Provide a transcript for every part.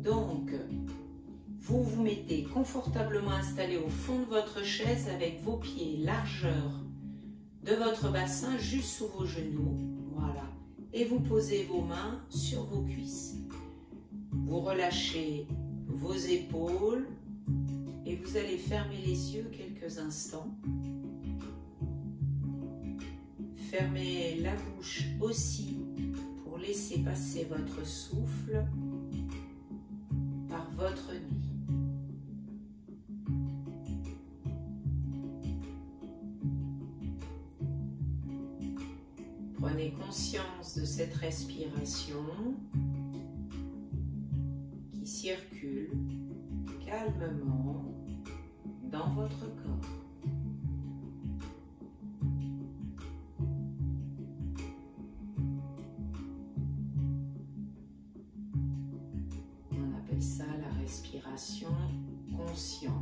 Donc, vous vous mettez confortablement installé au fond de votre chaise avec vos pieds largeur de votre bassin juste sous vos genoux. Voilà. Et vous posez vos mains sur vos cuisses. Vous relâchez vos épaules et vous allez fermer les yeux quelques instants. Fermez la bouche aussi pour laisser passer votre souffle par votre nez. Prenez conscience de cette respiration qui circule calmement dans votre corps. On appelle ça la respiration consciente.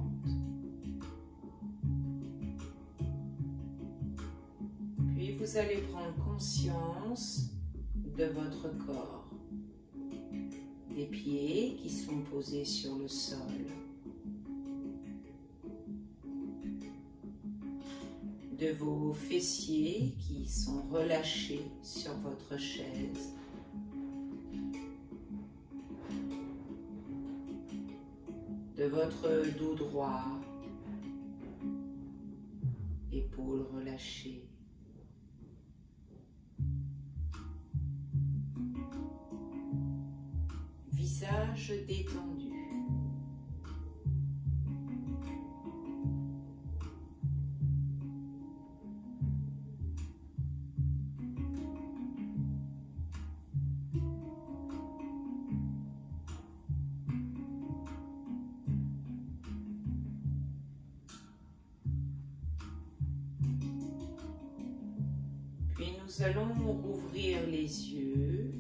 Puis vous allez prendre conscience de votre corps, des pieds qui sont posés sur le sol, de vos fessiers qui sont relâchés sur votre chaise, de votre dos droit, épaules relâchées, visage détendu. Puis nous allons rouvrir les yeux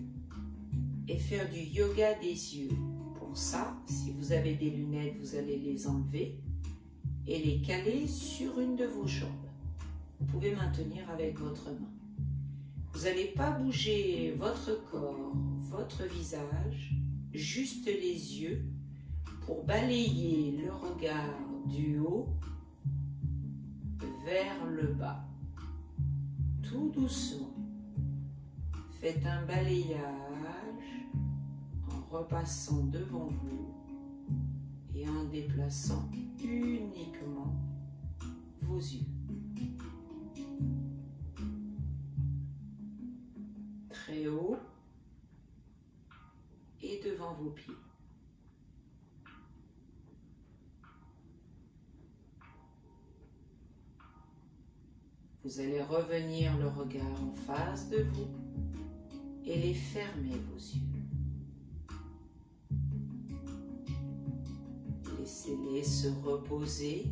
et faire du yoga des yeux. Pour ça, si vous avez des lunettes, vous allez les enlever et les caler sur une de vos jambes. Vous pouvez maintenir avec votre main. Vous n'allez pas bouger votre corps, votre visage, juste les yeux pour balayer le regard du haut vers le bas. Tout doucement. Faites un balayage en repassant devant vous et en déplaçant uniquement vos yeux. Très haut et devant vos pieds. Vous allez revenir le regard en face de vous et les fermer vos yeux. Laissez-les se reposer,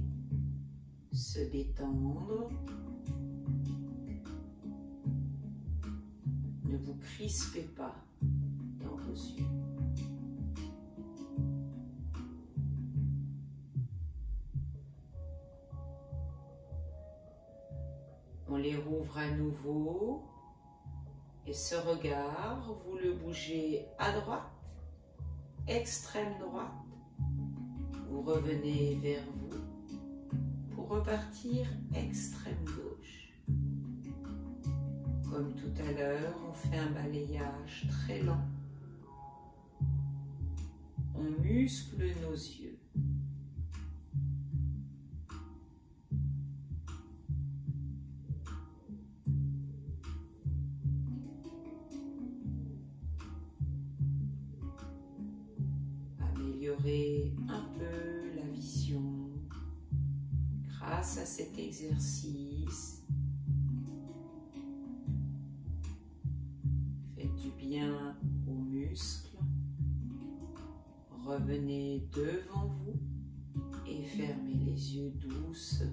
se détendre. Ne vous crispez pas dans vos yeux. On les rouvre à nouveau et ce regard, vous le bougez à droite, extrême droite. Vous revenez vers vous pour repartir extrême gauche. Comme tout à l'heure, on fait un balayage très lent. On muscle nos yeux. Améliorer un peu la vision grâce à cet exercice. Faites du bien aux muscles. Revenez devant vous et fermez les yeux doucement.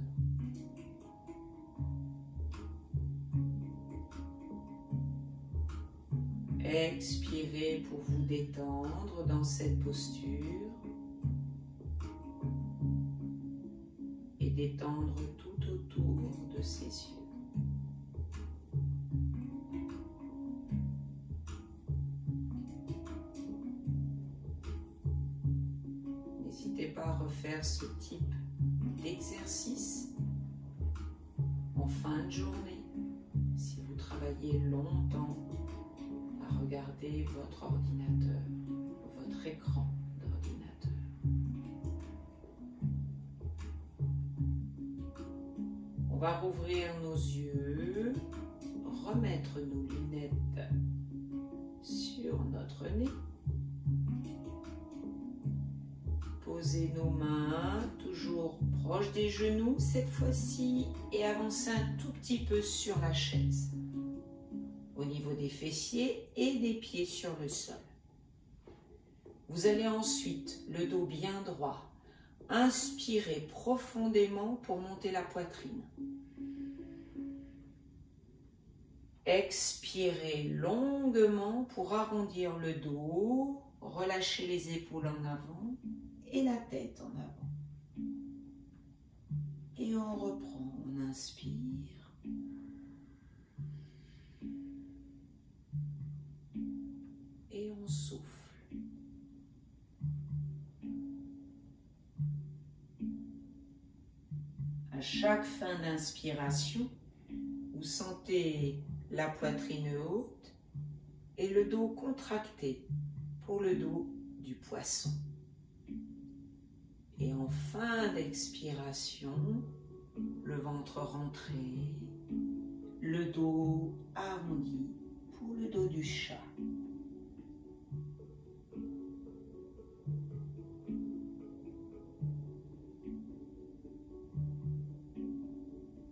Expirez pour vous détendre dans cette posture et détendre tout autour de ses yeux. N'hésitez pas à refaire ce type d'exercice en fin de journée. Si vous travaillez longtemps à regarder votre ordinateur, votre écran d'ordinateur. On va rouvrir nos yeux, remettre nos lunettes sur notre nez. Posez nos mains toujours proches des genoux cette fois-ci et avancez un tout petit peu sur la chaise, au niveau des fessiers et des pieds sur le sol. Vous allez ensuite, le dos bien droit, inspirer profondément pour monter la poitrine. Expirez longuement pour arrondir le dos, relâcher les épaules en avant et la tête en avant. Et on reprend, on inspire. Et on souffle. À chaque fin d'inspiration, vous sentez la poitrine haute et le dos contracté pour le dos du poisson. Et en fin d'expiration, le ventre rentré, le dos arrondi pour le dos du chat.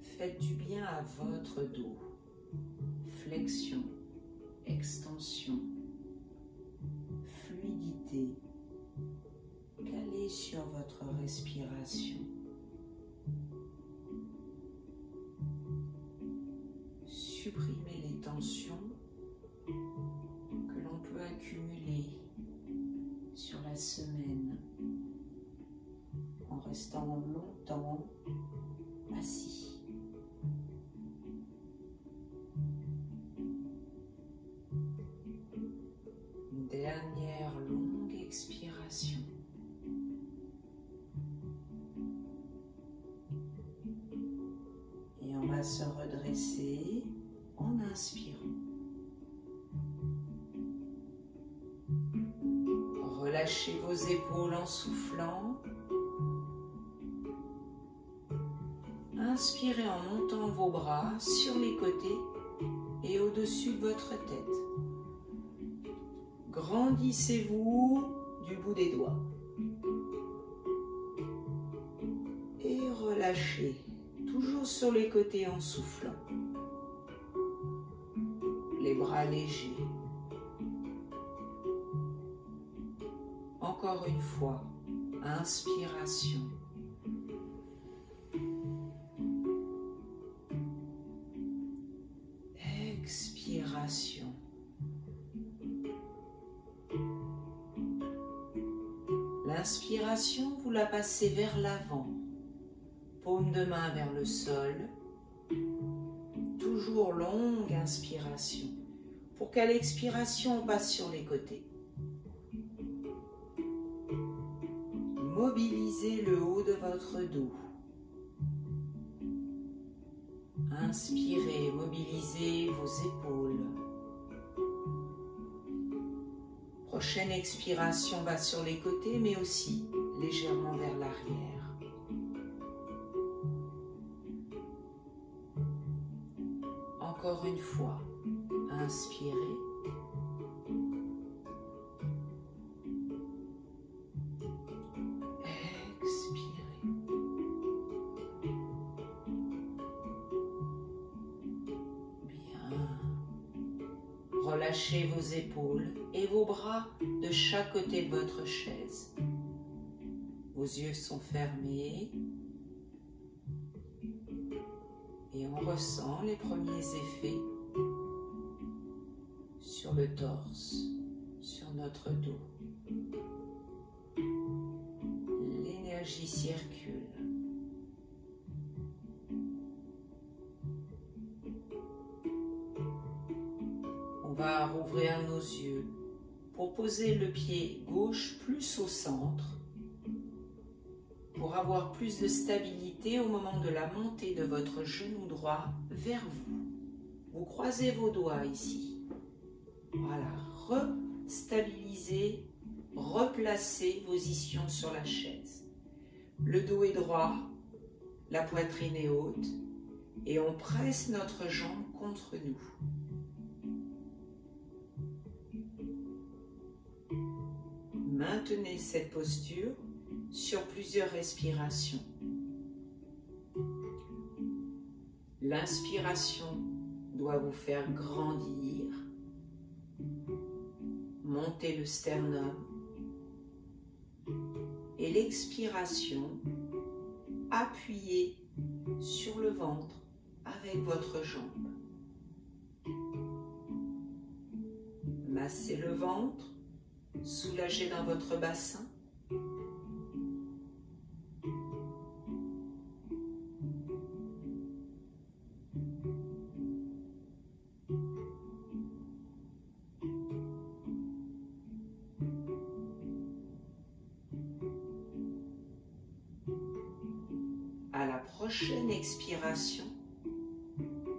Faites du bien à votre dos. Flexion, extension, fluidité. Calez sur votre respiration. Supprimez les tensions que l'on peut accumuler sur la semaine en restant longtemps assis. Une dernière longue expiration. Et on va se redresser en inspirant. Relâchez vos épaules en soufflant. Inspirez en montant vos bras sur les côtés et au-dessus de votre tête. Grandissez-vous du bout des doigts. Et relâchez, toujours sur les côtés en soufflant. Les bras légers. Encore une fois, inspiration. Expiration. L'inspiration, vous la passez vers l'avant, paume de main vers le sol. Toujours longue inspiration. Pour qu'à l'expiration, on passe sur les côtés. Mobilisez le haut de votre dos. Inspirez, mobilisez vos épaules. Prochaine expiration va sur les côtés, mais aussi légèrement vers l'arrière. Encore une fois, inspirez. Relâchez vos épaules et vos bras de chaque côté de votre chaise. Vos yeux sont fermés et on ressent les premiers effets sur le torse, sur notre dos. L'énergie circule. On va rouvrir nos yeux pour poser le pied gauche plus au centre pour avoir plus de stabilité au moment de la montée de votre genou droit vers vous. Vous croisez vos doigts ici. Voilà, restabilisez, replacez vos ischions sur la chaise. Le dos est droit, la poitrine est haute et on presse notre jambe contre nous. Maintenez cette posture sur plusieurs respirations. L'inspiration doit vous faire grandir, monter le sternum, et l'expiration, appuyez sur le ventre avec votre jambe. Massez le ventre, soulagez dans votre bassin. À la prochaine expiration,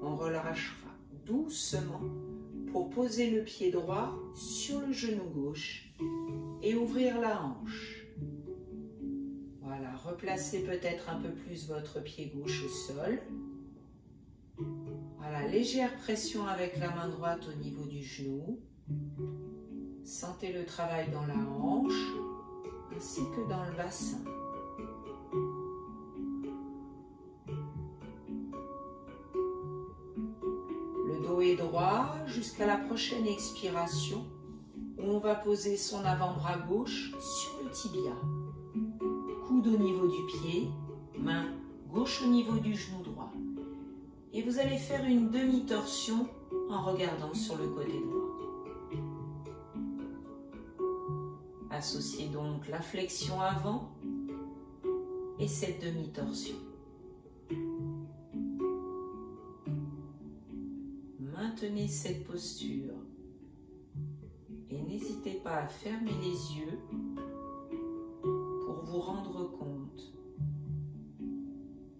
on relâchera doucement pour poser le pied droit sur le genou gauche et ouvrir la hanche. Voilà, replacez peut-être un peu plus votre pied gauche au sol. Voilà, légère pression avec la main droite au niveau du genou. Sentez le travail dans la hanche ainsi que dans le bassin. Est droit jusqu'à la prochaine expiration où on va poser son avant-bras gauche sur le tibia. Coude au niveau du pied, main gauche au niveau du genou droit. Et vous allez faire une demi-torsion en regardant sur le côté droit. Associez donc la flexion avant et cette demi-torsion. Maintenez cette posture et n'hésitez pas à fermer les yeux pour vous rendre compte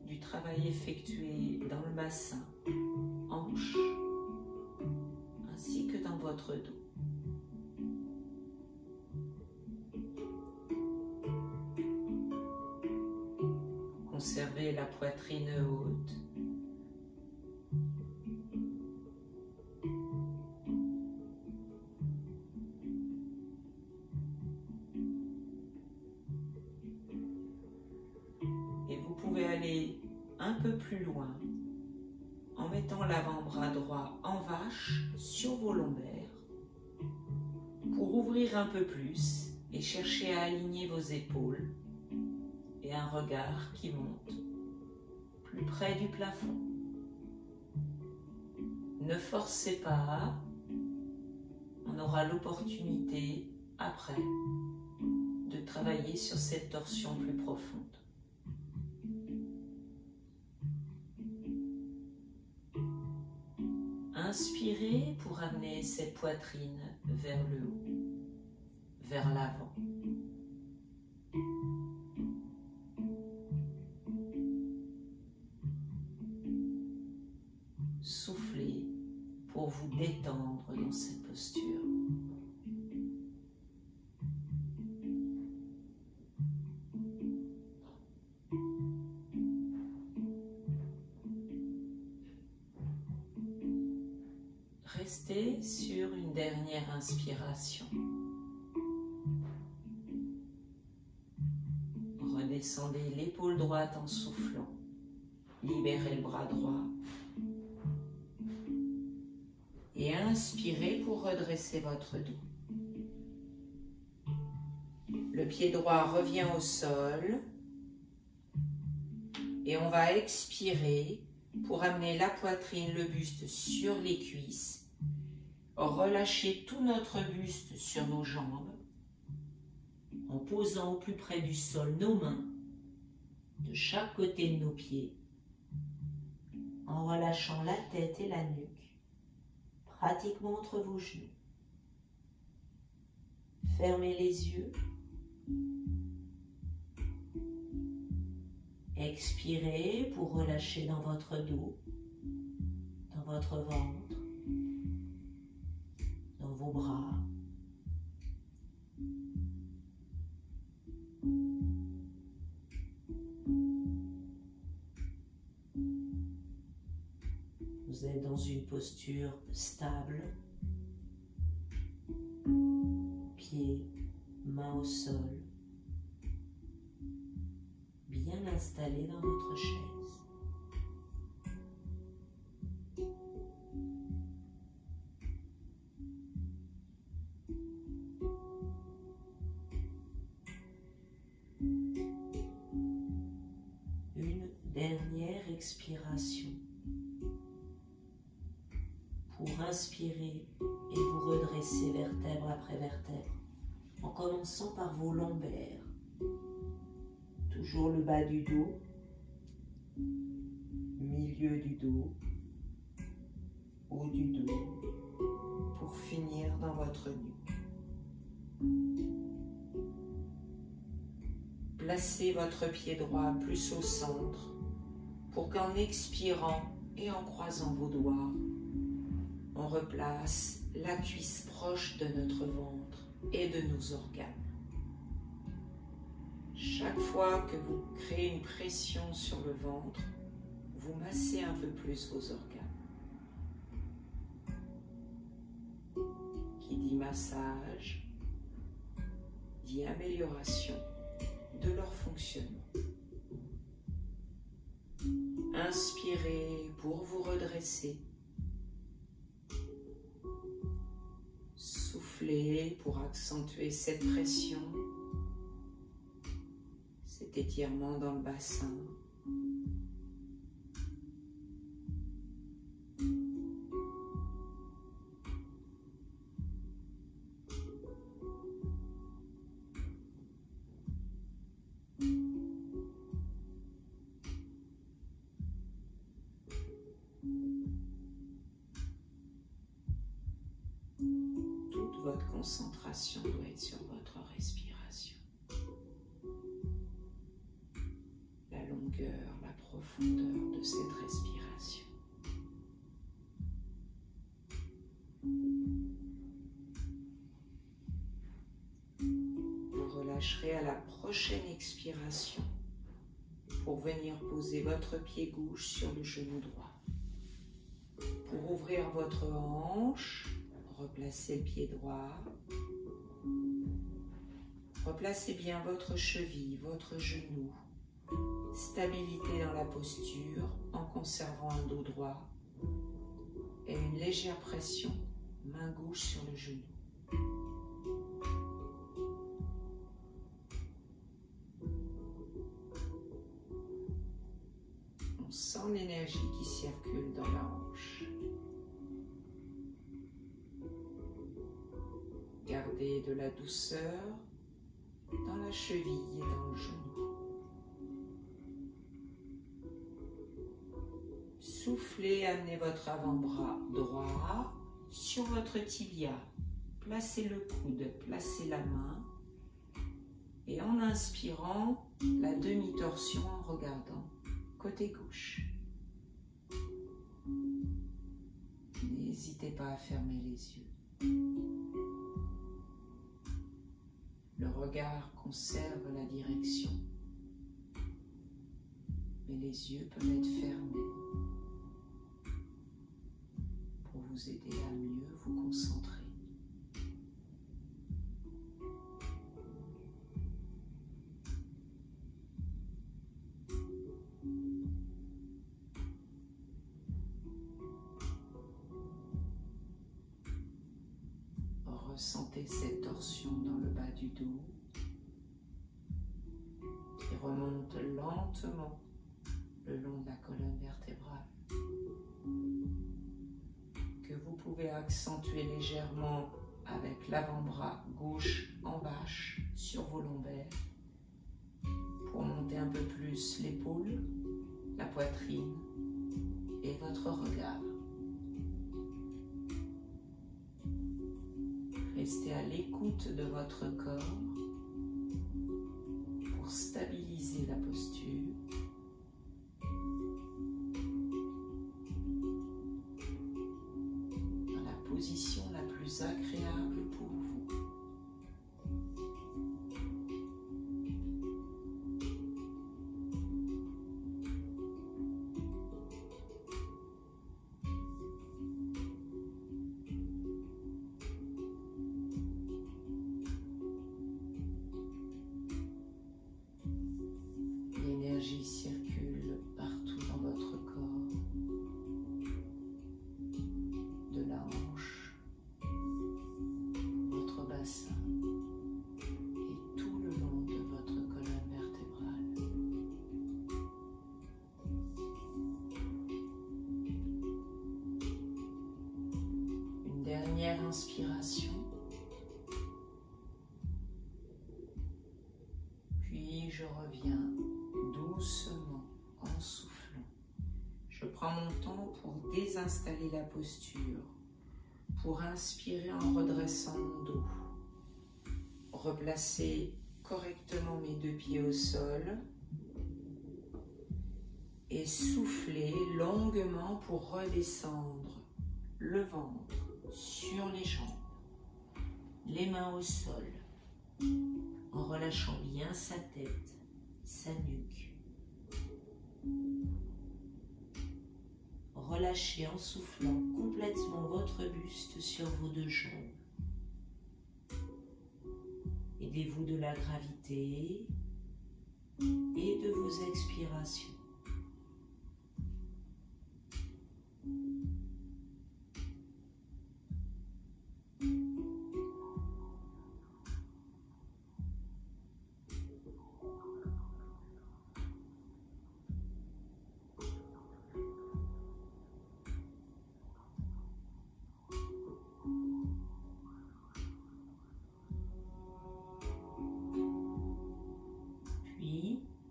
du travail effectué dans le bassin, hanche, ainsi que dans votre dos. Conservez la poitrine haute. Aller un peu plus loin en mettant l'avant-bras droit en vache sur vos lombaires pour ouvrir un peu plus et chercher à aligner vos épaules et un regard qui monte plus près du plafond. Ne forcez pas, on aura l'opportunité après de travailler sur cette torsion plus profonde. Inspirez pour amener cette poitrine vers le haut, vers l'avant. Soufflez pour vous détendre dans cette posture. Restez sur une dernière inspiration. Redescendez l'épaule droite en soufflant. Libérez le bras droit. Et inspirez pour redresser votre dos. Le pied droit revient au sol. Et on va expirer pour amener la poitrine, le buste sur les cuisses. Relâcher tout notre buste sur nos jambes en posant au plus près du sol nos mains de chaque côté de nos pieds, en relâchant la tête et la nuque pratiquement entre vos genoux. Fermez les yeux Expirez pour relâcher dans votre dos, dans votre ventre, dans vos bras. Vous êtes dans une posture stable, pieds, mains au sol, bien installé dans votre chaise. Une dernière expiration pour inspirer et vous redresser vertèbre après vertèbre en commençant par vos lombaires. Toujours le bas du dos, milieu du dos, haut du dos, pour finir dans votre nuque. Placez votre pied droit plus au centre pour qu'en expirant et en croisant vos doigts, on replace la cuisse proche de notre ventre et de nos organes. Chaque fois que vous créez une pression sur le ventre, vous massez un peu plus vos organes. Qui dit massage, dit amélioration de leur fonctionnement. Inspirez pour vous redresser. Soufflez pour accentuer cette pression, cet étirement dans le bassin. Votre concentration doit être sur votre respiration. La longueur, la profondeur de cette respiration. Vous relâcherez à la prochaine expiration pour venir poser votre pied gauche sur le genou droit. Pour ouvrir votre hanche, replacez le pied droit. Replacez bien votre cheville, votre genou. Stabilité dans la posture en conservant un dos droit et une légère pression, main gauche sur le genou. On sent l'énergie qui circule dans la hanche. Gardez de la douceur dans la cheville et dans le genou. Soufflez, amenez votre avant-bras droit sur votre tibia. Placez le coude, placez la main. Et en inspirant, la demi-torsion en regardant côté gauche. N'hésitez pas à fermer les yeux. Le regard conserve la direction, mais les yeux peuvent être fermés pour vous aider à mieux vous concentrer. Ressentez cette torsion dans le bas du dos qui remonte lentement le long de la colonne vertébrale, que vous pouvez accentuer légèrement avec l'avant-bras gauche en vache sur vos lombaires pour monter un peu plus l'épaule, la poitrine et votre regard. Restez à l'écoute de votre corps pour stabiliser la posture inspiration. Puis je reviens doucement en soufflant. Je prends mon temps pour désinstaller la posture, pour inspirer en redressant mon dos. Replacer correctement mes deux pieds au sol et souffler longuement pour redescendre le ventre sur les jambes, les mains au sol, en relâchant bien sa tête, sa nuque. Relâchez en soufflant complètement votre buste sur vos deux jambes. Aidez-vous de la gravité et de vos expirations.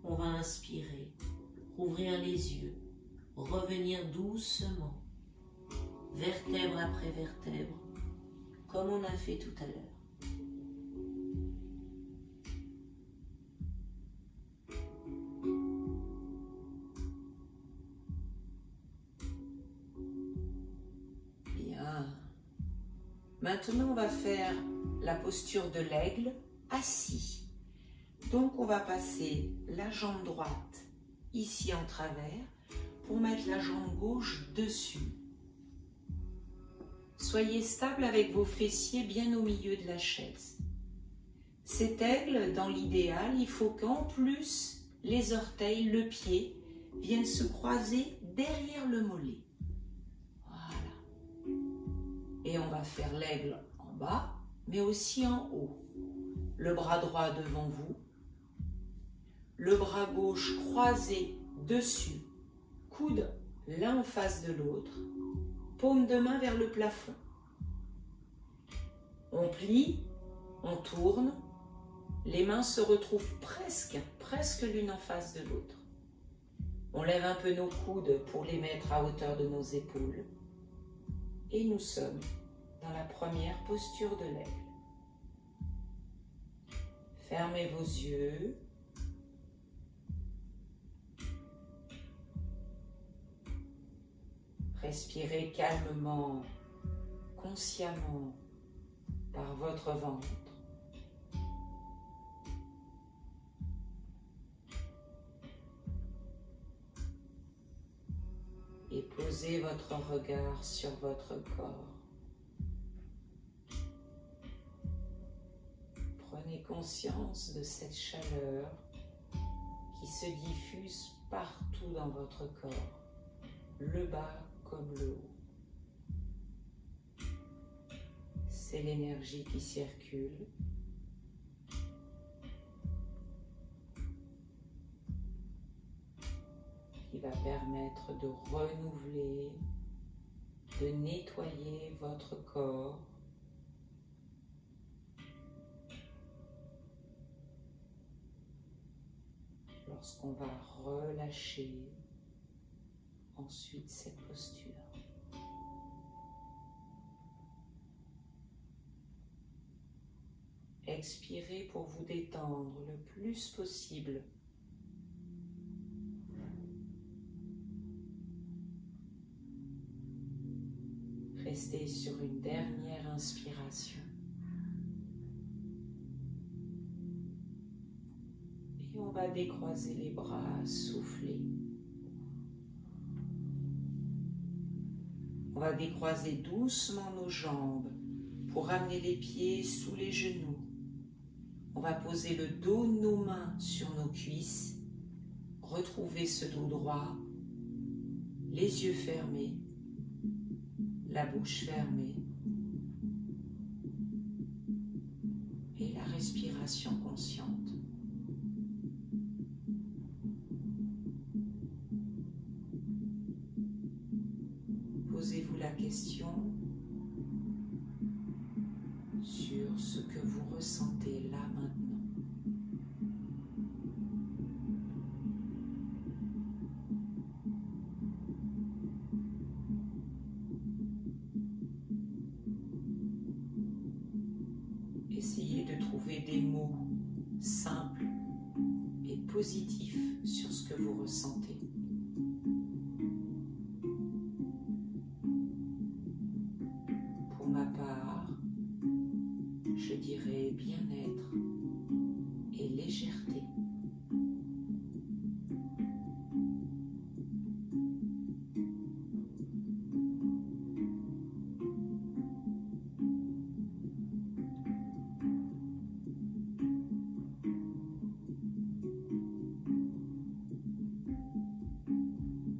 On va inspirer, ouvrir les yeux, revenir doucement, vertèbre après vertèbre, comme on a fait tout à l'heure. Bien. Maintenant, on va faire la posture de l'aigle assis. Donc, on va passer la jambe droite ici en travers pour mettre la jambe gauche dessus. Soyez stable avec vos fessiers bien au milieu de la chaise. Cet aigle, dans l'idéal, il faut qu'en plus, les orteils, le pied, viennent se croiser derrière le mollet. Voilà. Et on va faire l'aigle en bas, mais aussi en haut. Le bras droit devant vous. Le bras gauche croisé dessus, coude l'un en face de l'autre, paume de main vers le plafond. On plie, on tourne, les mains se retrouvent presque l'une en face de l'autre. On lève un peu nos coudes pour les mettre à hauteur de nos épaules. Et nous sommes dans la première posture de l'aigle. Fermez vos yeux. Respirez calmement, consciemment par votre ventre. Et posez votre regard sur votre corps. Prenez conscience de cette chaleur qui se diffuse partout dans votre corps, le bas comme le haut. C'est l'énergie qui circule. Qui va permettre de renouveler, de nettoyer votre corps. Lorsqu'on va relâcher ensuite cette posture. Expirez pour vous détendre le plus possible. Restez sur une dernière inspiration. Et on va décroiser les bras, souffler. On va décroiser doucement nos jambes pour ramener les pieds sous les genoux. On va poser le dos de nos mains sur nos cuisses. Retrouver ce dos droit, les yeux fermés, la bouche fermée et la respiration consciente. Posez-vous la question, ressentez là maintenant. Essayez de trouver des mots simples et positifs sur ce que vous ressentez. Pour ma part, je dirais bien-être et légèreté.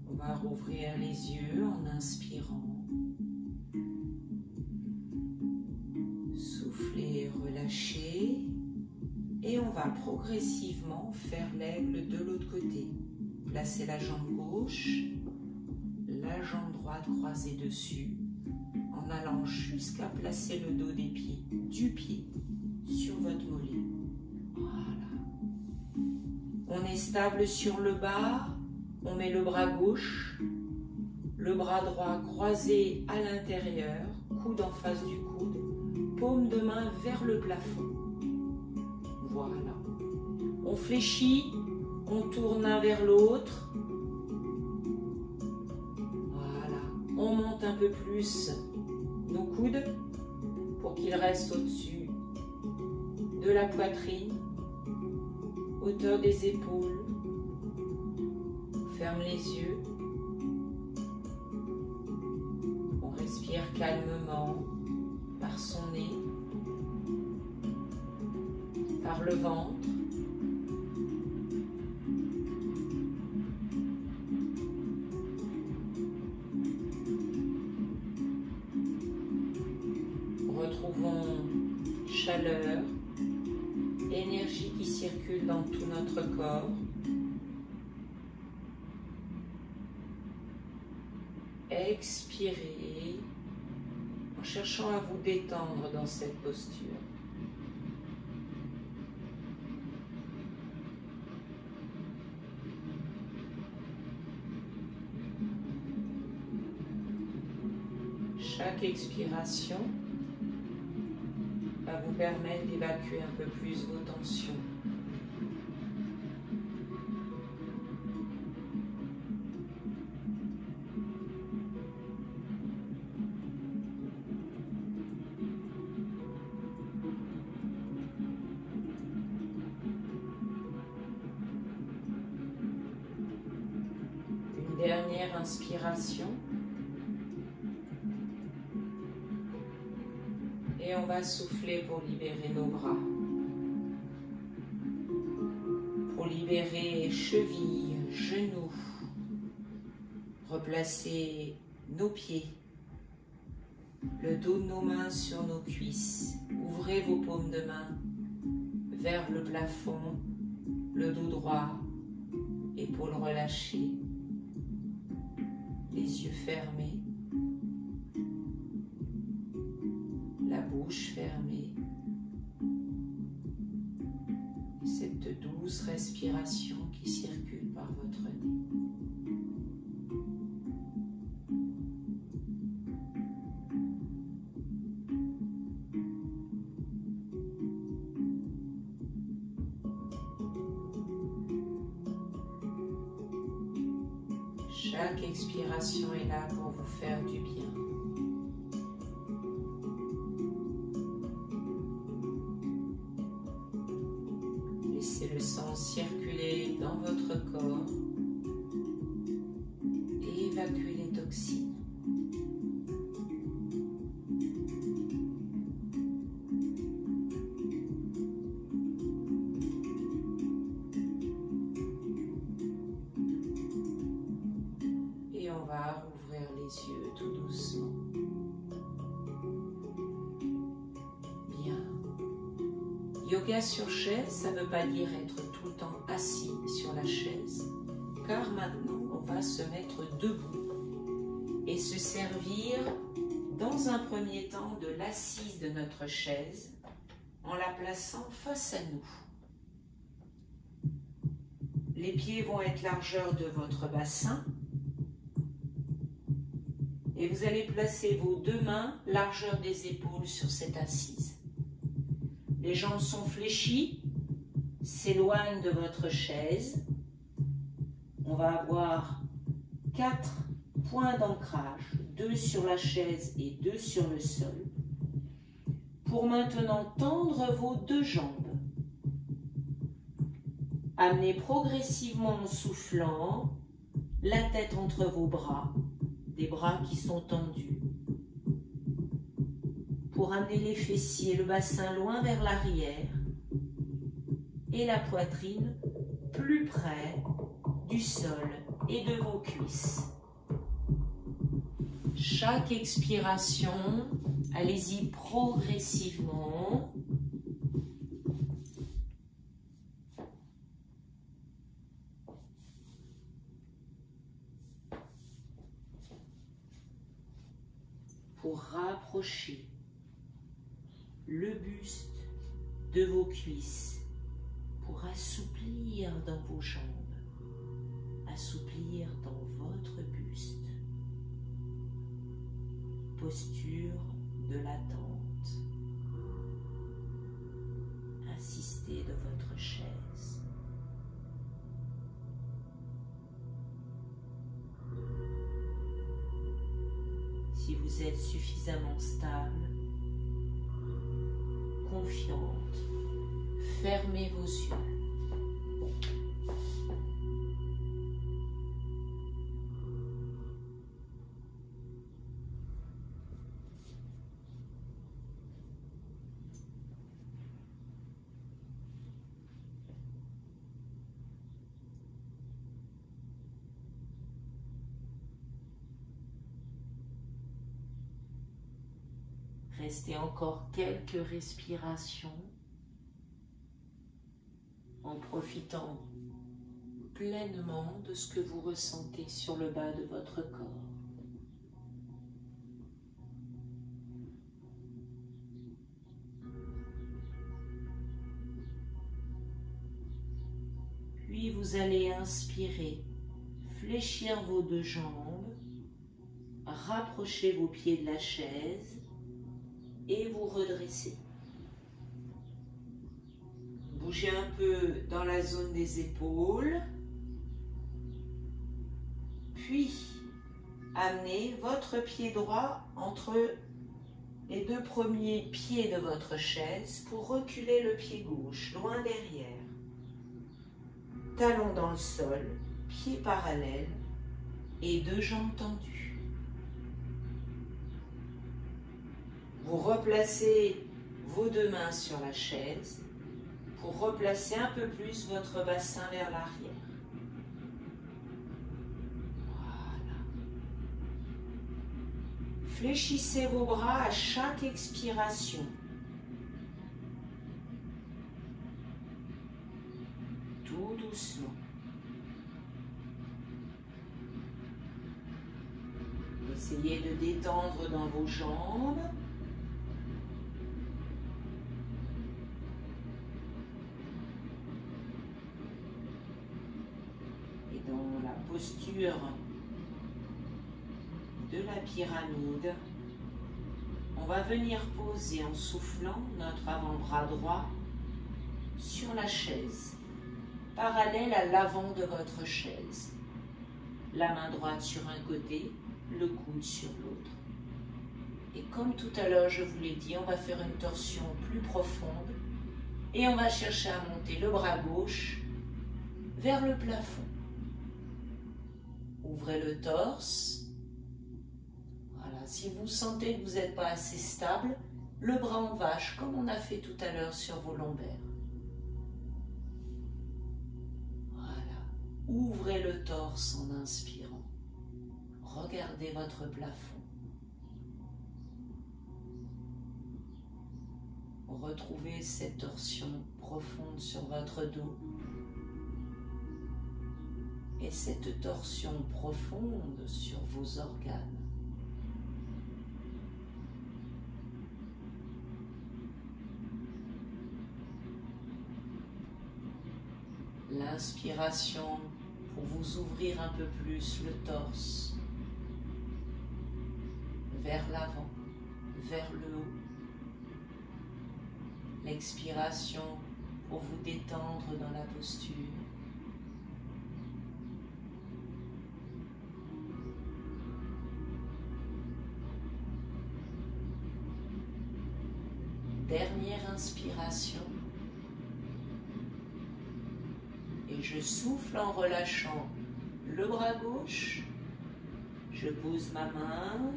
On va rouvrir les yeux en inspirant. Souffler, relâcher. Et on va progressivement faire l'aigle de l'autre côté. Placez la jambe gauche, la jambe droite croisée dessus, en allant jusqu'à placer le dos des pieds, du pied, sur votre mollet. Voilà. On est stable sur le bas, on met le bras gauche, le bras droit croisé à l'intérieur, coude en face du coude, paume de main vers le plafond. Voilà. On fléchit, on tourne l'un vers l'autre. Voilà. On monte un peu plus nos coudes pour qu'ils restent au-dessus de la poitrine, hauteur des épaules. On ferme les yeux. On respire calmement par son nez, par le ventre. Retrouvons chaleur, énergie qui circule dans tout notre corps. Expirez en cherchant à vous détendre dans cette posture. Chaque expiration va vous permettre d'évacuer un peu plus vos tensions. Une dernière inspiration. Et on va souffler pour libérer nos bras. Pour libérer chevilles, genoux. Replacer nos pieds. Le dos de nos mains sur nos cuisses. Ouvrez vos paumes de main vers le plafond. Le dos droit. Épaules relâchées. Les yeux fermés. La bouche fermée. Cette douce respiration qui circule par votre nez. Chaque expiration est là pour vous faire du bien. Laissez le sang circuler dans votre corps et évacuez les toxines. Et on va rouvrir les yeux tout doucement. Yoga sur chaise, ça ne veut pas dire être tout le temps assis sur la chaise, car maintenant on va se mettre debout et se servir dans un premier temps de l'assise de notre chaise en la plaçant face à nous. Les pieds vont être largeur de votre bassin et vous allez placer vos deux mains largeur des épaules sur cette assise. Les jambes sont fléchies, s'éloignent de votre chaise. On va avoir 4 points d'ancrage, 2 sur la chaise et 2 sur le sol. Pour maintenant tendre vos deux jambes. Amenez progressivement en soufflant la tête entre vos bras, des bras qui sont tendus. Pour amener les fessiers, le bassin loin vers l'arrière et la poitrine plus près du sol et de vos cuisses. Chaque expiration, allez-y progressivement. Pour rapprocher le buste de vos cuisses, pour assouplir dans vos jambes, assouplir dans votre buste. Posture de l'attente. Assistez de votre chaise. Si vous êtes suffisamment stable, confiante, fermez vos yeux. Restez encore quelques respirations en profitant pleinement de ce que vous ressentez sur le bas de votre corps. Puis vous allez inspirer, fléchir vos deux jambes, rapprocher vos pieds de la chaise et vous redresser. Bougez un peu dans la zone des épaules. Puis, amenez votre pied droit entre les deux premiers pieds de votre chaise pour reculer le pied gauche, loin derrière. Talon dans le sol, pied parallèle et deux jambes tendues. Vous replacez vos deux mains sur la chaise pour replacer un peu plus votre bassin vers l'arrière. Voilà. Fléchissez vos bras à chaque expiration. Tout doucement. Essayez de détendre dans vos jambes. Posture de la pyramide, on va venir poser en soufflant notre avant-bras droit sur la chaise, parallèle à l'avant de votre chaise. La main droite sur un côté, le coude sur l'autre. Et comme tout à l'heure je vous l'ai dit, on va faire une torsion plus profonde et on va chercher à monter le bras gauche vers le plafond. Ouvrez le torse. Voilà. Si vous sentez que vous n'êtes pas assez stable, le bras en vache, comme on a fait tout à l'heure sur vos lombaires. Voilà. Ouvrez le torse en inspirant. Regardez votre plafond. Retrouvez cette torsion profonde sur votre dos. Et cette torsion profonde sur vos organes. L'inspiration pour vous ouvrir un peu plus le torse vers l'avant, vers le haut. L'expiration pour vous détendre dans la posture. Dernière inspiration. Et je souffle en relâchant le bras gauche. Je pose ma main.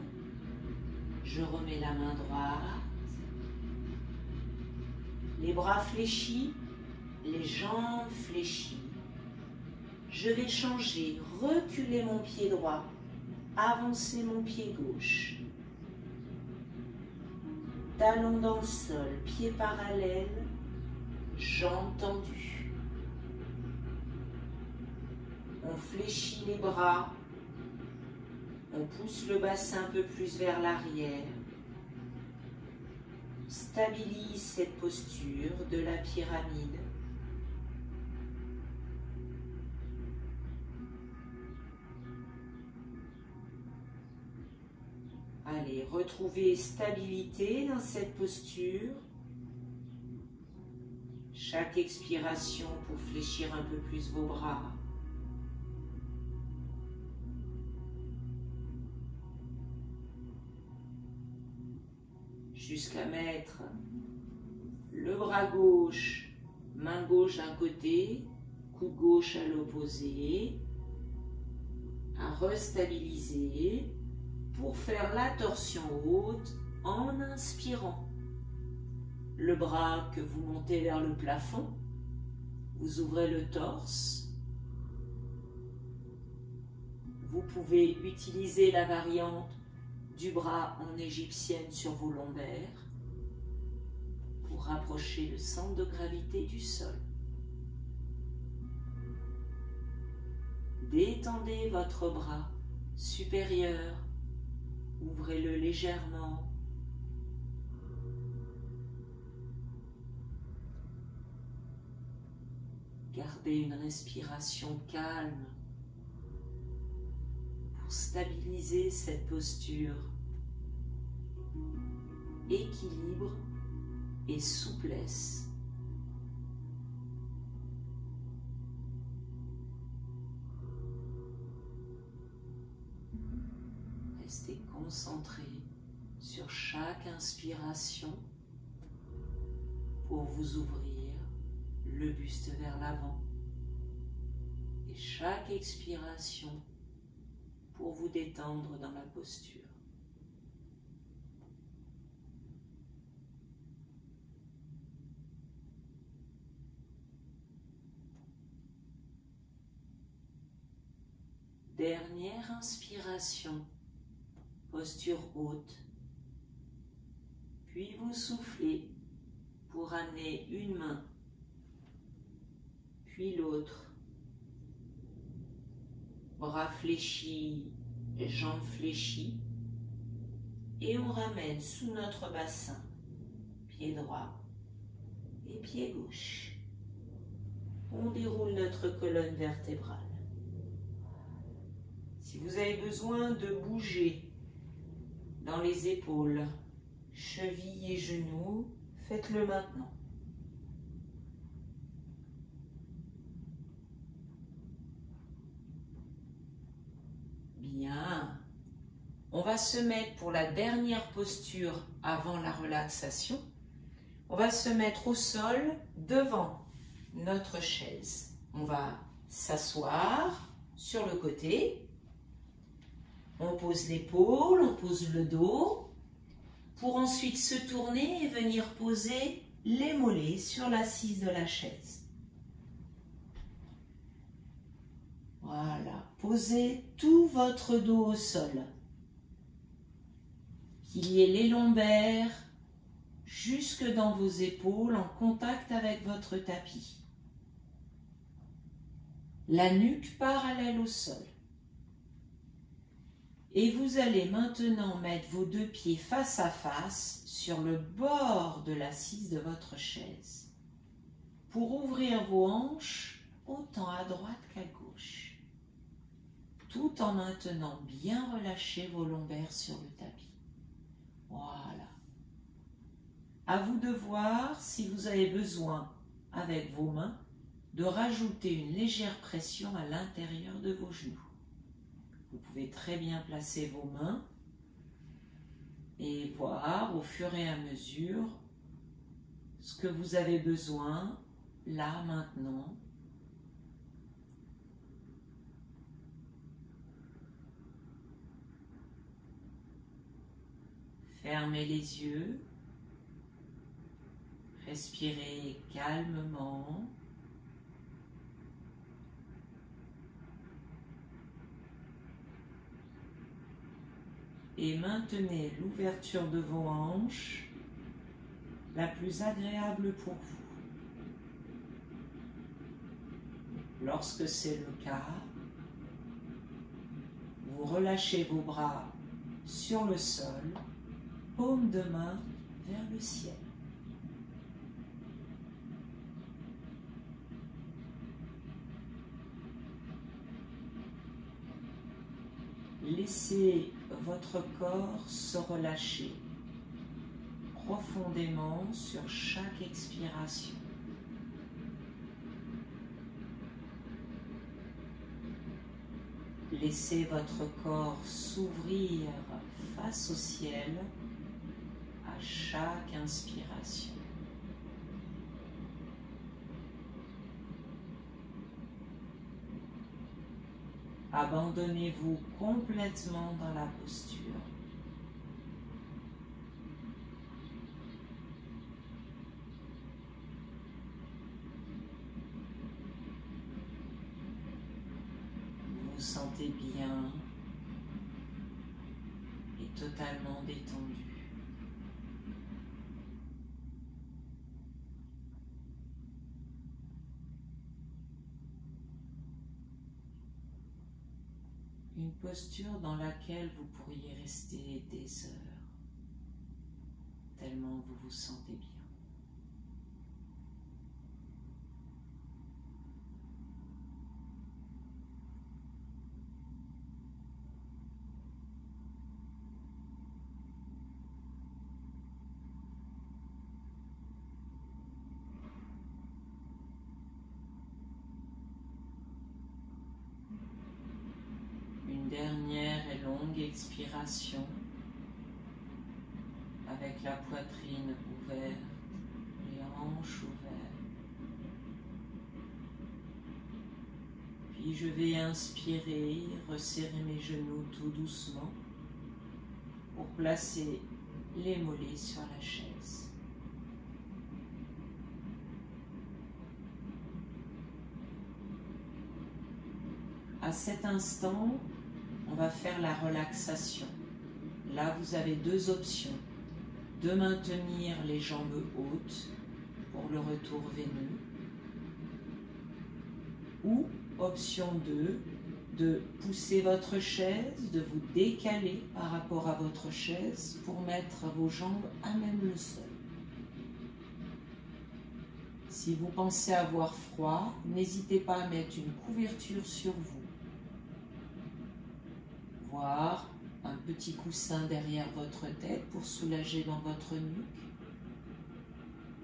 Je remets la main droite. Les bras fléchis, les jambes fléchies. Je vais changer, reculer mon pied droit, avancer mon pied gauche. Talon dans le sol, pied parallèle, jambes tendues. On fléchit les bras, on pousse le bassin un peu plus vers l'arrière. Stabilise cette posture de la pyramide. Allez, retrouvez stabilité dans cette posture. Chaque expiration pour fléchir un peu plus vos bras. Jusqu'à mettre le bras gauche, main gauche d'un côté, coude gauche à l'opposé, à restabiliser pour faire la torsion haute en inspirant. Le bras que vous montez vers le plafond, vous ouvrez le torse. Vous pouvez utiliser la variante du bras en égyptienne sur vos lombaires pour rapprocher le centre de gravité du sol. Détendez votre bras supérieur, ouvrez-le légèrement. Gardez une respiration calme pour stabiliser cette posture. Équilibre et souplesse. Restez concentré sur chaque inspiration pour vous ouvrir le buste vers l'avant et chaque expiration pour vous détendre dans la posture. Dernière inspiration, posture haute, puis vous soufflez pour amener une main, puis l'autre, bras fléchis, jambes fléchies, et on ramène sous notre bassin, pied droit et pied gauche. On déroule notre colonne vertébrale. Si vous avez besoin de bouger dans les épaules, chevilles et genoux, faites-le maintenant. Bien. On va se mettre pour la dernière posture avant la relaxation. On va se mettre au sol devant notre chaise. On va s'asseoir sur le côté. On pose l'épaule, on pose le dos, pour ensuite se tourner et venir poser les mollets sur l'assise de la chaise. Voilà, posez tout votre dos au sol. Qu'il y ait les lombaires jusque dans vos épaules en contact avec votre tapis. La nuque parallèle au sol. Et vous allez maintenant mettre vos deux pieds face à face sur le bord de l'assise de votre chaise. Pour ouvrir vos hanches autant à droite qu'à gauche, tout en maintenant bien relâché vos lombaires sur le tapis. Voilà. À vous de voir si vous avez besoin, avec vos mains, de rajouter une légère pression à l'intérieur de vos genoux. Vous pouvez très bien placer vos mains et voir au fur et à mesure ce que vous avez besoin, là, maintenant. Fermez les yeux, respirez calmement. Et maintenez l'ouverture de vos hanches la plus agréable pour vous. Lorsque c'est le cas, vous relâchez vos bras sur le sol, paume de main vers le ciel. Laissez votre corps se relâcher profondément sur chaque expiration. Laissez votre corps s'ouvrir face au ciel à chaque inspiration. Abandonnez-vous complètement dans la posture. Vous vous sentez bien et totalement détendu. Une posture dans laquelle vous pourriez rester des heures, tellement vous vous sentez bien. Dernière et longue expiration avec la poitrine ouverte, les hanches ouvertes. Puis je vais inspirer, resserrer mes genoux tout doucement pour placer les mollets sur la chaise. À cet instant, on va faire la relaxation. Là, vous avez deux options. De maintenir les jambes hautes pour le retour veineux. Ou, option 2, de pousser votre chaise, de vous décaler par rapport à votre chaise pour mettre vos jambes à même le sol. Si vous pensez avoir froid, n'hésitez pas à mettre une couverture sur vous. Voire un petit coussin derrière votre tête pour soulager dans votre nuque.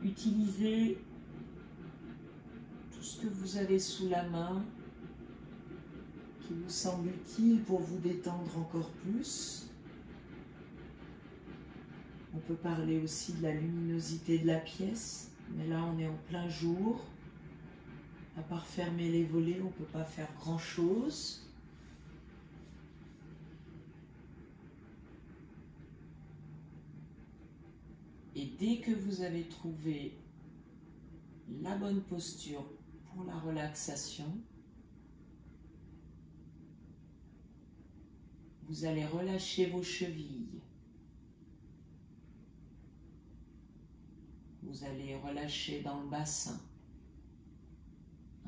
Utilisez tout ce que vous avez sous la main qui vous semble utile pour vous détendre encore plus. On peut parler aussi de la luminosité de la pièce, mais là on est en plein jour. À part fermer les volets, on ne peut pas faire grand-chose. Et dès que vous avez trouvé la bonne posture pour la relaxation, vous allez relâcher vos chevilles. Vous allez relâcher dans le bassin,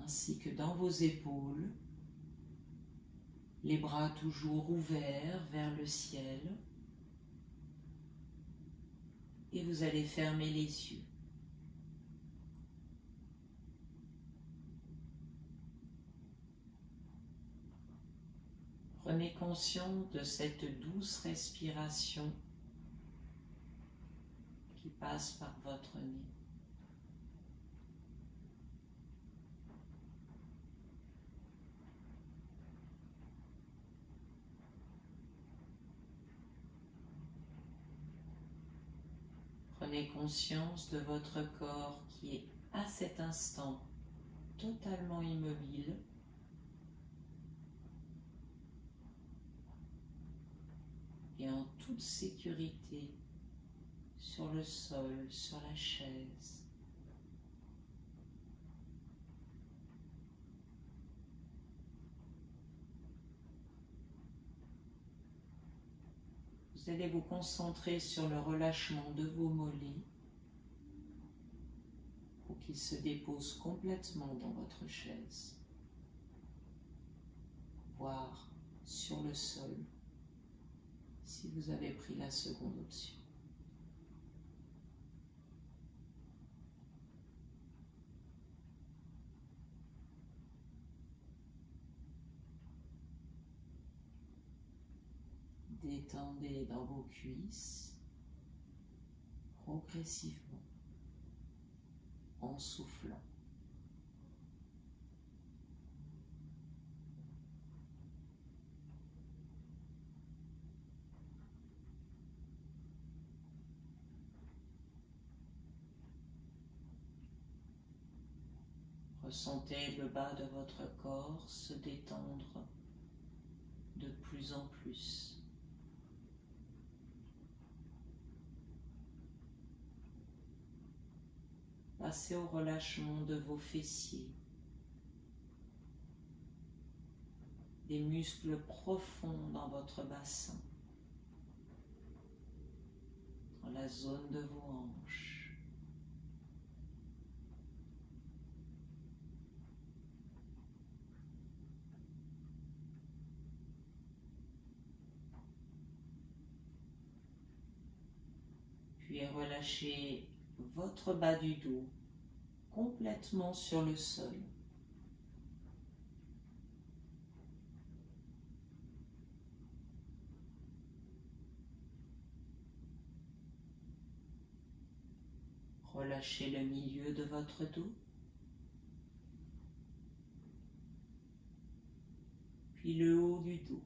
ainsi que dans vos épaules, les bras toujours ouverts vers le ciel. Et vous allez fermer les yeux. Prenez conscience de cette douce respiration qui passe par votre nez. Prenez conscience de votre corps qui est à cet instant totalement immobile. Et en toute sécurité sur le sol, sur la chaise. Vous allez vous concentrer sur le relâchement de vos mollets pour qu'ils se déposent complètement dans votre chaise, voire sur le sol si vous avez pris la seconde option. Détendez dans vos cuisses progressivement en soufflant. Ressentez le bas de votre corps se détendre de plus en plus. Passez au relâchement de vos fessiers, des muscles profonds dans votre bassin, dans la zone de vos hanches. Puis relâchez votre bas du dos complètement sur le sol. Relâchez le milieu de votre dos, puis le haut du dos.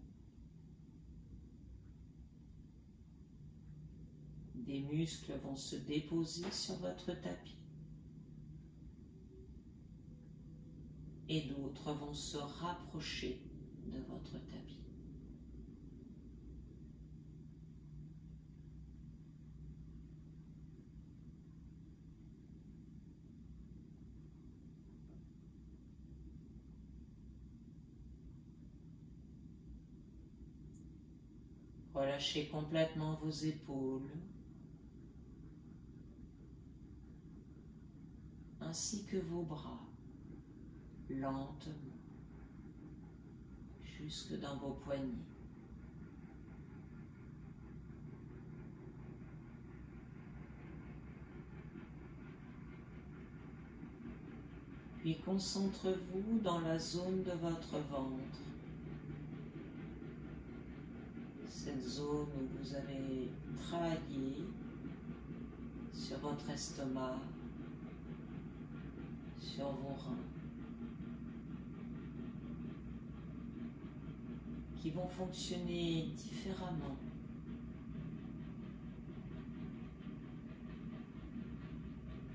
Des muscles vont se déposer sur votre tapis et d'autres vont se rapprocher de votre tapis. Relâchez complètement vos épaules, ainsi que vos bras, lentement, jusque dans vos poignets. Puis concentrez-vous dans la zone de votre ventre, cette zone où vous avez travaillé sur votre estomac, sur vos reins, qui vont fonctionner différemment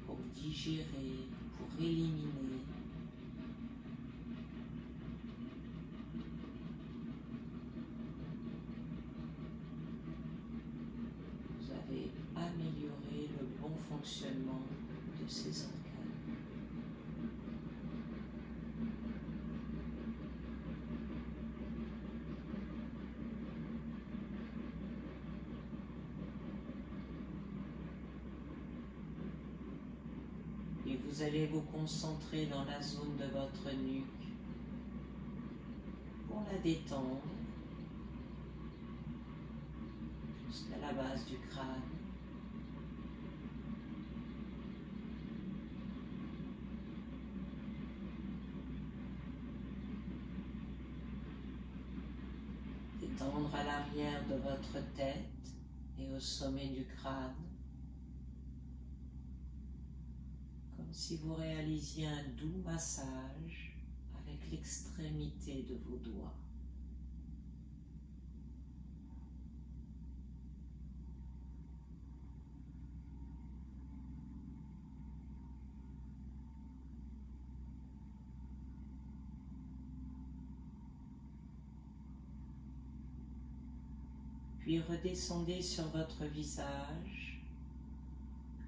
pour digérer, pour éliminer. Vous avez amélioré le bon fonctionnement de ces organes. Et vous allez vous concentrer dans la zone de votre nuque pour la détendre jusqu'à la base du crâne. Détendre à l'arrière de votre tête et au sommet du crâne, comme si vous réalisiez un doux massage avec l'extrémité de vos doigts. Puis redescendez sur votre visage,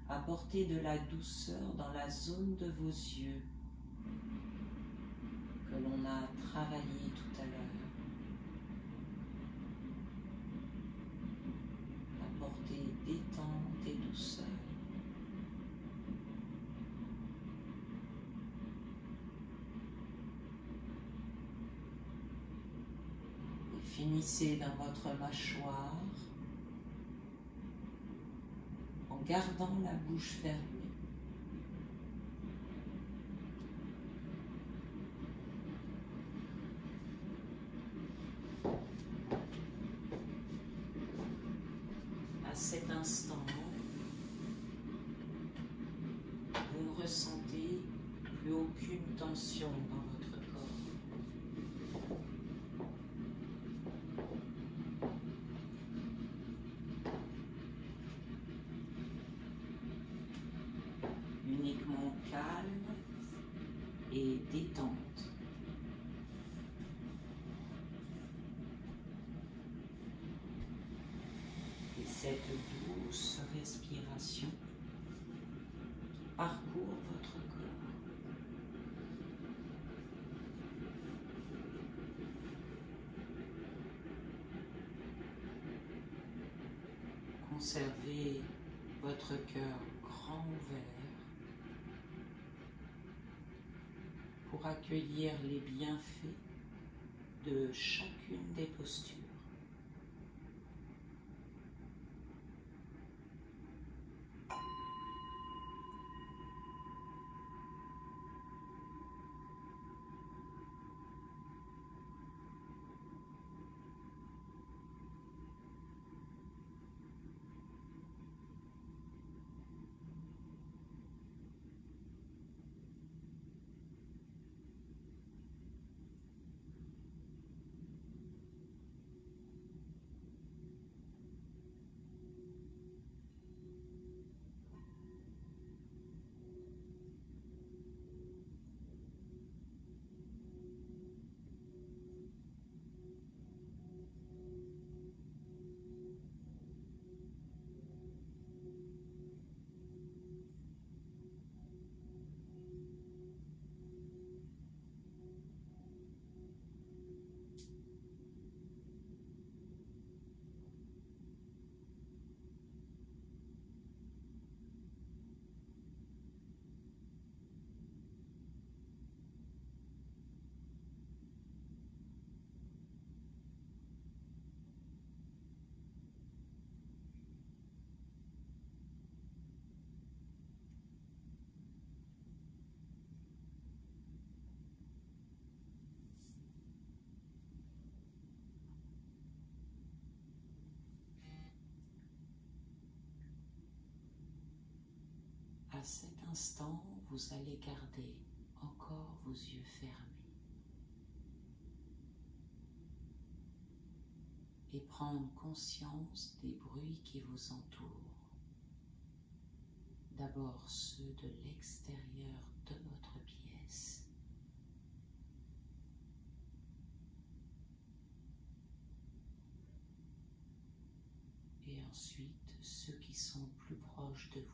apportez de la douceur dans la zone de vos yeux que l'on a travaillé tout à l'heure. Apportez détente et douceur. Finissez dans votre mâchoire en gardant la bouche fermée. À cet instant, vous ne ressentez plus aucune tension dans votre corps. Uniquement calme et détente. Et cette douce respiration parcourt votre corps. Conservez votre cœur grand ouvert pour accueillir les bienfaits de chacune des postures. À cet instant, vous allez garder encore vos yeux fermés et prendre conscience des bruits qui vous entourent. D'abord ceux de l'extérieur de votre pièce. Et ensuite ceux qui sont plus proches de vous.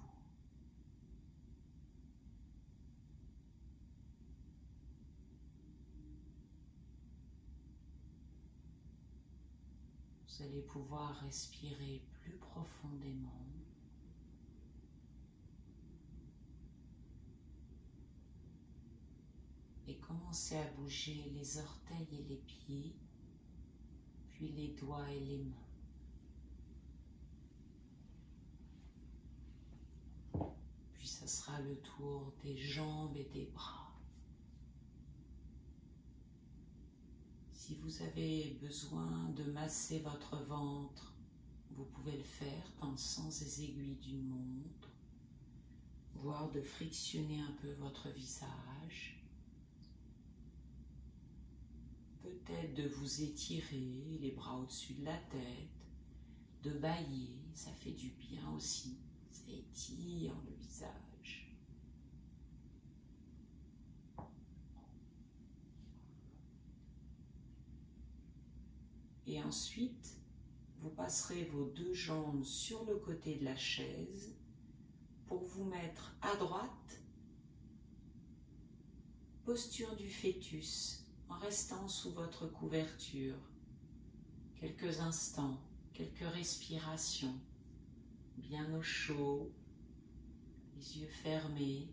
Vous allez pouvoir respirer plus profondément et commencer à bouger les orteils et les pieds, puis les doigts et les mains. Puis ça sera le tour des jambes et des bras. Si vous avez besoin de masser votre ventre, vous pouvez le faire dans le sens des aiguilles d'une montre, voire de frictionner un peu votre visage. Peut-être de vous étirer les bras au-dessus de la tête, de bâiller, ça fait du bien aussi, ça étire le visage. Et ensuite, vous passerez vos deux jambes sur le côté de la chaise pour vous mettre à droite, posture du fœtus, en restant sous votre couverture. Quelques instants, quelques respirations, bien au chaud, les yeux fermés.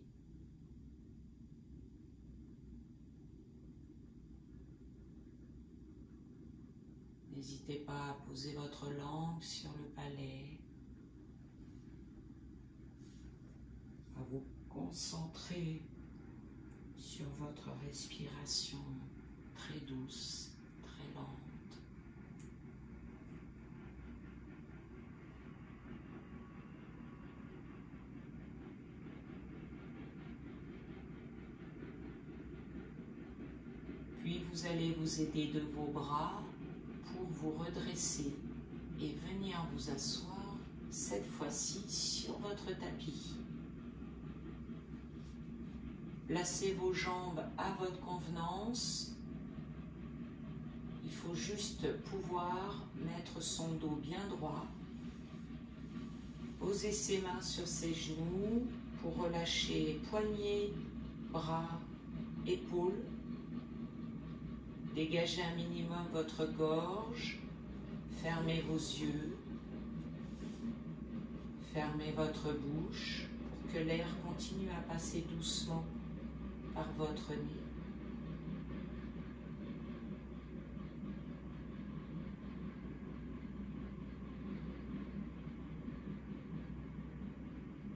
N'hésitez pas à poser votre langue sur le palais, à vous concentrer sur votre respiration très douce, très lente. Puis vous allez vous aider de vos bras pour vous redresser et venir vous asseoir cette fois-ci sur votre tapis. Placez vos jambes à votre convenance. Il faut juste pouvoir mettre son dos bien droit. Poser ses mains sur ses genoux pour relâcher poignets, bras, épaules. Dégagez un minimum votre gorge. Fermez vos yeux. Fermez votre bouche pour que l'air continue à passer doucement par votre nez.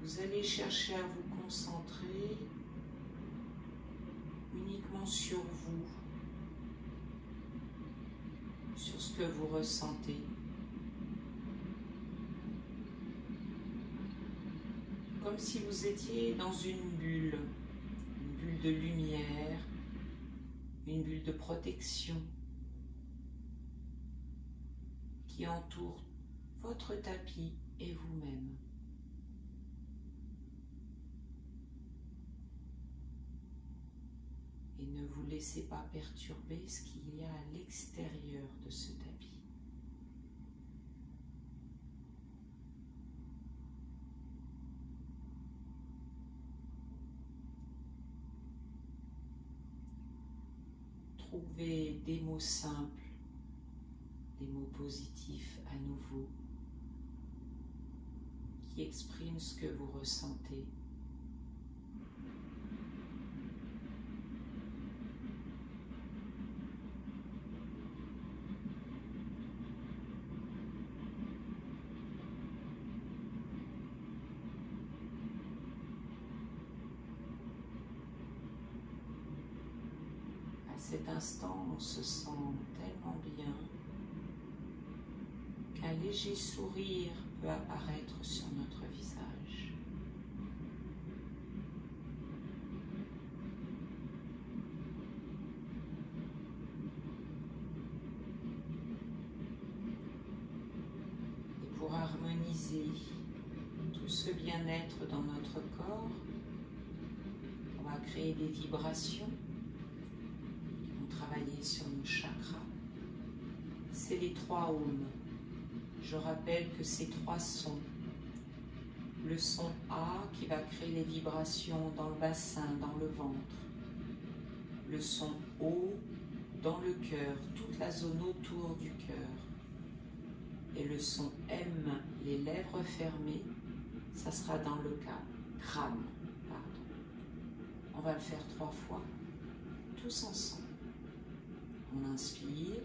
Vous allez chercher à vous concentrer uniquement sur vous, sur ce que vous ressentez. Comme si vous étiez dans une bulle de lumière, une bulle de protection qui entoure votre tapis et vous-même. Et ne vous laissez pas perturber ce qu'il y a à l'extérieur de ce tapis. Trouvez des mots simples, des mots positifs à nouveau, qui expriment ce que vous ressentez. À cet instant, on se sent tellement bien qu'un léger sourire peut apparaître sur notre visage. Et pour harmoniser tout ce bien-être dans notre corps, on va créer des vibrations. Travailler sur nos chakras, c'est les 3 ohms. Je rappelle que ces 3 sons, le son A qui va créer les vibrations dans le bassin, dans le ventre, le son O dans le cœur, toute la zone autour du cœur, et le son M, les lèvres fermées, ça sera dans le crâne. On va le faire 3 fois, tous ensemble. On inspire.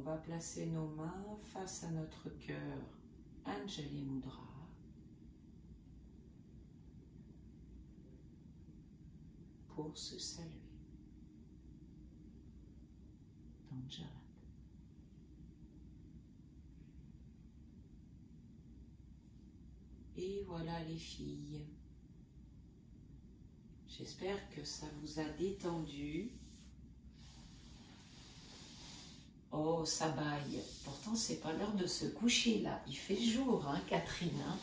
On va placer nos mains face à notre cœur, Anjali Mudra. Pour se saluer. Danjarat. Et voilà les filles. J'espère que ça vous a détendu. Oh, ça baille. Pourtant, c'est pas l'heure de se coucher là. Il fait jour, hein, Catherine. Hein.